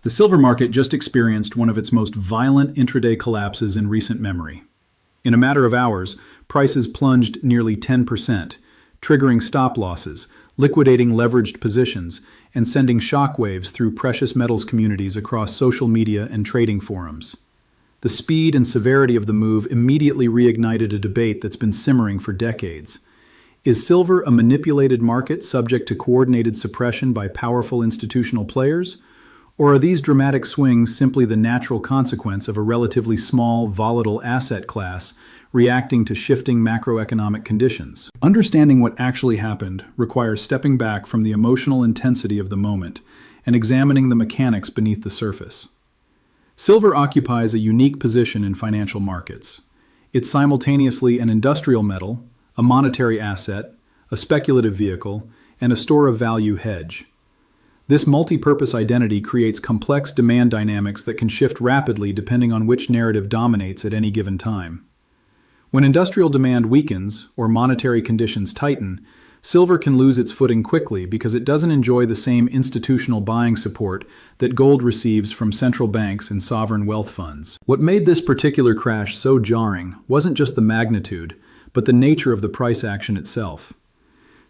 The silver market just experienced one of its most violent intraday collapses in recent memory. In a matter of hours, prices plunged nearly 10%, triggering stop losses, liquidating leveraged positions, and sending shockwaves through precious metals communities across social media and trading forums. The speed and severity of the move immediately reignited a debate that's been simmering for decades. Is silver a manipulated market subject to coordinated suppression by powerful institutional players? Or are these dramatic swings simply the natural consequence of a relatively small, volatile asset class reacting to shifting macroeconomic conditions? Understanding what actually happened requires stepping back from the emotional intensity of the moment and examining the mechanics beneath the surface. Silver occupies a unique position in financial markets. It's simultaneously an industrial metal, a monetary asset, a speculative vehicle, and a store of value hedge. This multi-purpose identity creates complex demand dynamics that can shift rapidly depending on which narrative dominates at any given time. When industrial demand weakens or monetary conditions tighten, silver can lose its footing quickly because it doesn't enjoy the same institutional buying support that gold receives from central banks and sovereign wealth funds. What made this particular crash so jarring wasn't just the magnitude, but the nature of the price action itself.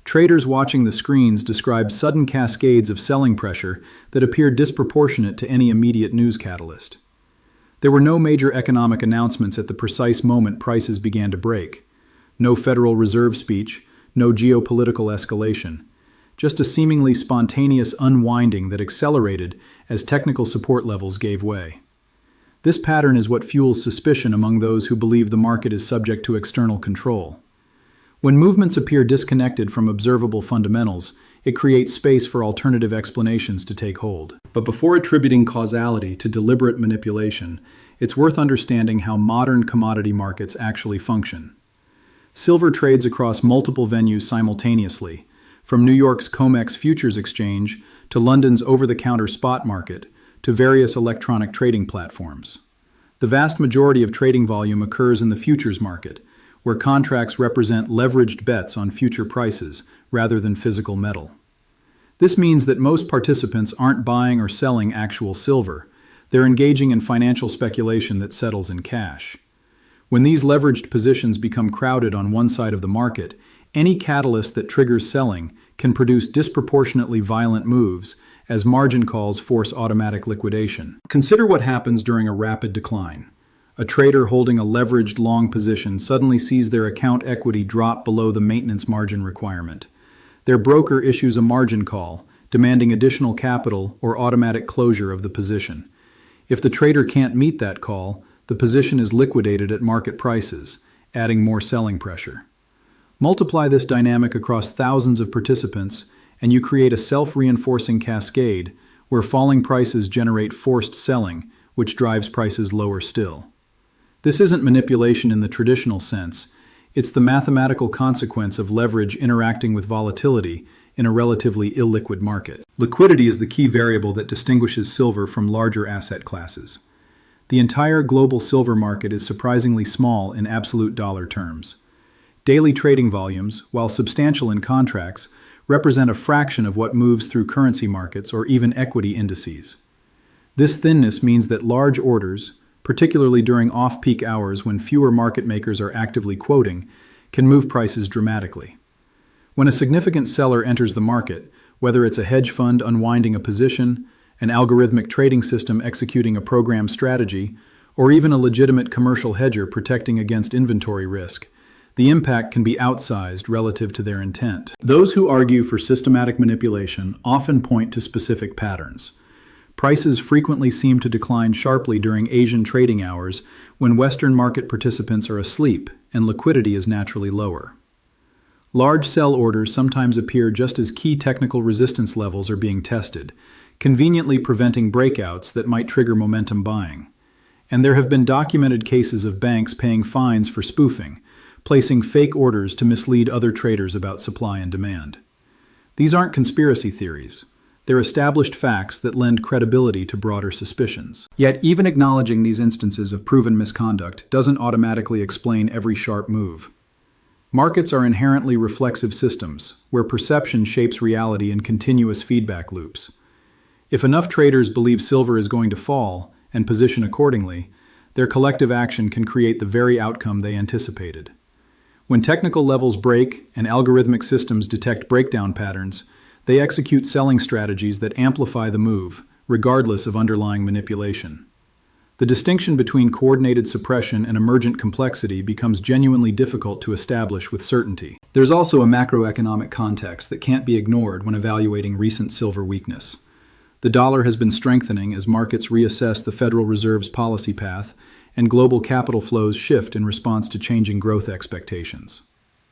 Traders watching the screens described sudden cascades of selling pressure that appeared disproportionate to any immediate news catalyst. There were no major economic announcements at the precise moment prices began to break. No Federal Reserve speech, no geopolitical escalation. Just a seemingly spontaneous unwinding that accelerated as technical support levels gave way. This pattern is what fuels suspicion among those who believe the market is subject to external control. When movements appear disconnected from observable fundamentals, it creates space for alternative explanations to take hold. But before attributing causality to deliberate manipulation, it's worth understanding how modern commodity markets actually function. Silver trades across multiple venues simultaneously, from New York's COMEX futures exchange to London's over-the-counter spot market to various electronic trading platforms. The vast majority of trading volume occurs in the futures market, where contracts represent leveraged bets on future prices rather than physical metal. This means that most participants aren't buying or selling actual silver. They're engaging in financial speculation that settles in cash. When these leveraged positions become crowded on one side of the market, any catalyst that triggers selling can produce disproportionately violent moves as margin calls force automatic liquidation. Consider what happens during a rapid decline. A trader holding a leveraged long position suddenly sees their account equity drop below the maintenance margin requirement. Their broker issues a margin call, demanding additional capital or automatic closure of the position. If the trader can't meet that call, the position is liquidated at market prices, adding more selling pressure. Multiply this dynamic across thousands of participants, and you create a self-reinforcing cascade where falling prices generate forced selling, which drives prices lower still. This isn't manipulation in the traditional sense. It's the mathematical consequence of leverage interacting with volatility in a relatively illiquid market. Liquidity is the key variable that distinguishes silver from larger asset classes. The entire global silver market is surprisingly small in absolute dollar terms. Daily trading volumes, while substantial in contracts, represent a fraction of what moves through currency markets or even equity indices. This thinness means that large orders, particularly during off-peak hours when fewer market makers are actively quoting, can move prices dramatically. When a significant seller enters the market, whether it's a hedge fund unwinding a position, an algorithmic trading system executing a program strategy, or even a legitimate commercial hedger protecting against inventory risk, the impact can be outsized relative to their intent. Those who argue for systematic manipulation often point to specific patterns. Prices frequently seem to decline sharply during Asian trading hours when Western market participants are asleep and liquidity is naturally lower. Large sell orders sometimes appear just as key technical resistance levels are being tested, conveniently preventing breakouts that might trigger momentum buying. And there have been documented cases of banks paying fines for spoofing, placing fake orders to mislead other traders about supply and demand. These aren't conspiracy theories. They're established facts that lend credibility to broader suspicions. Yet even acknowledging these instances of proven misconduct doesn't automatically explain every sharp move. Markets are inherently reflexive systems, where perception shapes reality in continuous feedback loops. If enough traders believe silver is going to fall and position accordingly, their collective action can create the very outcome they anticipated. When technical levels break and algorithmic systems detect breakdown patterns, they execute selling strategies that amplify the move, regardless of underlying manipulation. The distinction between coordinated suppression and emergent complexity becomes genuinely difficult to establish with certainty. There's also a macroeconomic context that can't be ignored when evaluating recent silver weakness. The dollar has been strengthening as markets reassess the Federal Reserve's policy path and global capital flows shift in response to changing growth expectations.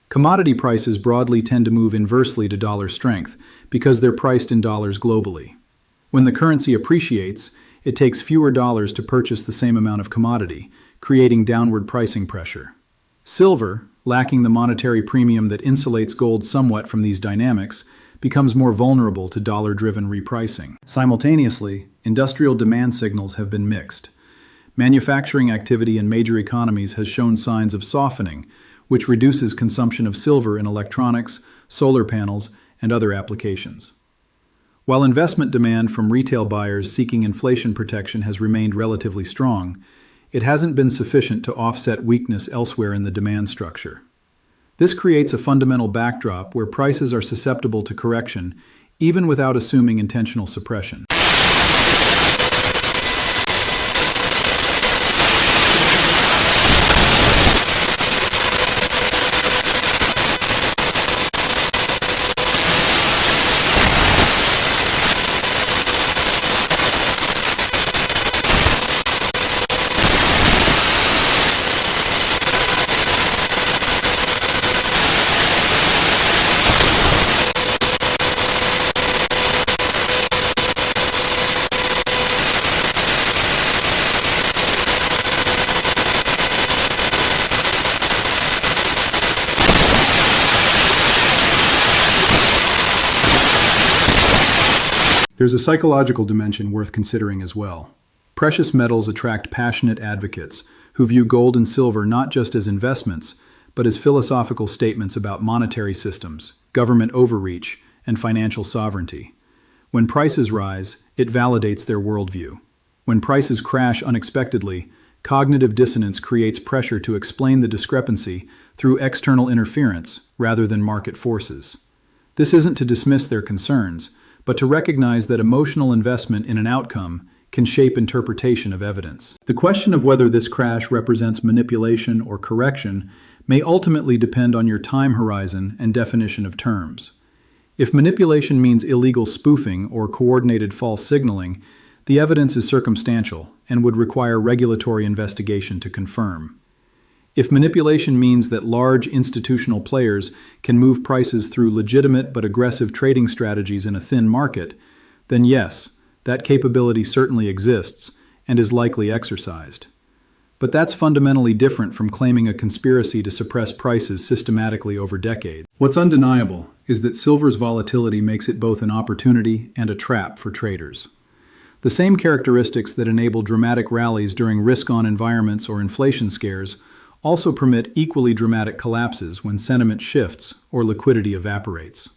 Commodity prices broadly tend to move inversely to dollar strength because they're priced in dollars globally. When the currency appreciates, it takes fewer dollars to purchase the same amount of commodity, creating downward pricing pressure. Silver, lacking the monetary premium that insulates gold somewhat from these dynamics, becomes more vulnerable to dollar-driven repricing. Simultaneously, industrial demand signals have been mixed. Manufacturing activity in major economies has shown signs of softening, which reduces consumption of silver in electronics, solar panels, and other applications. While investment demand from retail buyers seeking inflation protection has remained relatively strong, it hasn't been sufficient to offset weakness elsewhere in the demand structure. This creates a fundamental backdrop where prices are susceptible to correction, even without assuming intentional suppression. There's a psychological dimension worth considering as well. Precious metals attract passionate advocates who view gold and silver not just as investments, but as philosophical statements about monetary systems, government overreach, and financial sovereignty. When prices rise, it validates their worldview. When prices crash unexpectedly, cognitive dissonance creates pressure to explain the discrepancy through external interference rather than market forces. This isn't to dismiss their concerns, but to recognize that emotional investment in an outcome can shape interpretation of evidence. The question of whether this crash represents manipulation or correction may ultimately depend on your time horizon and definition of terms. If manipulation means illegal spoofing or coordinated false signaling, the evidence is circumstantial and would require regulatory investigation to confirm. If manipulation means that large institutional players can move prices through legitimate but aggressive trading strategies in a thin market, then yes, that capability certainly exists and is likely exercised. But that's fundamentally different from claiming a conspiracy to suppress prices systematically over decades. What's undeniable is that silver's volatility makes it both an opportunity and a trap for traders. The same characteristics that enable dramatic rallies during risk-on environments or inflation scares also permit equally dramatic collapses when sentiment shifts or liquidity evaporates.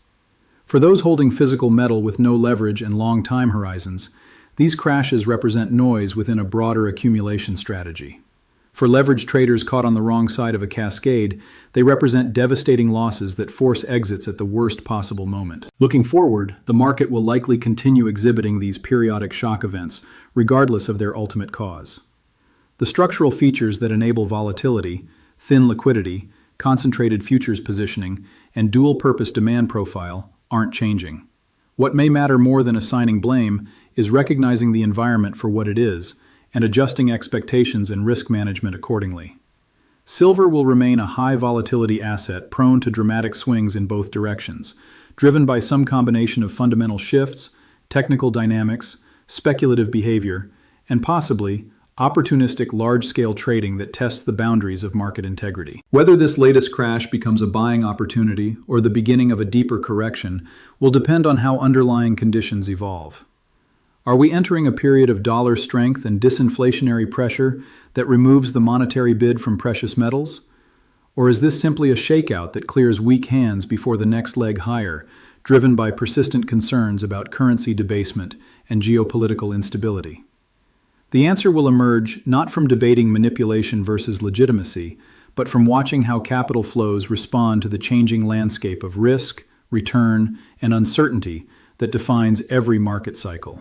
For those holding physical metal with no leverage and long time horizons, these crashes represent noise within a broader accumulation strategy. For leveraged traders caught on the wrong side of a cascade, they represent devastating losses that force exits at the worst possible moment. Looking forward, the market will likely continue exhibiting these periodic shock events, regardless of their ultimate cause. The structural features that enable volatility, thin liquidity, concentrated futures positioning, and dual-purpose demand profile aren't changing. What may matter more than assigning blame is recognizing the environment for what it is and adjusting expectations and risk management accordingly. Silver will remain a high-volatility asset prone to dramatic swings in both directions, driven by some combination of fundamental shifts, technical dynamics, speculative behavior, and possibly opportunistic large-scale trading that tests the boundaries of market integrity. Whether this latest crash becomes a buying opportunity or the beginning of a deeper correction will depend on how underlying conditions evolve. Are we entering a period of dollar strength and disinflationary pressure that removes the monetary bid from precious metals? Or is this simply a shakeout that clears weak hands before the next leg higher, driven by persistent concerns about currency debasement and geopolitical instability. The answer will emerge not from debating manipulation versus legitimacy, but from watching how capital flows respond to the changing landscape of risk, return, and uncertainty that defines every market cycle.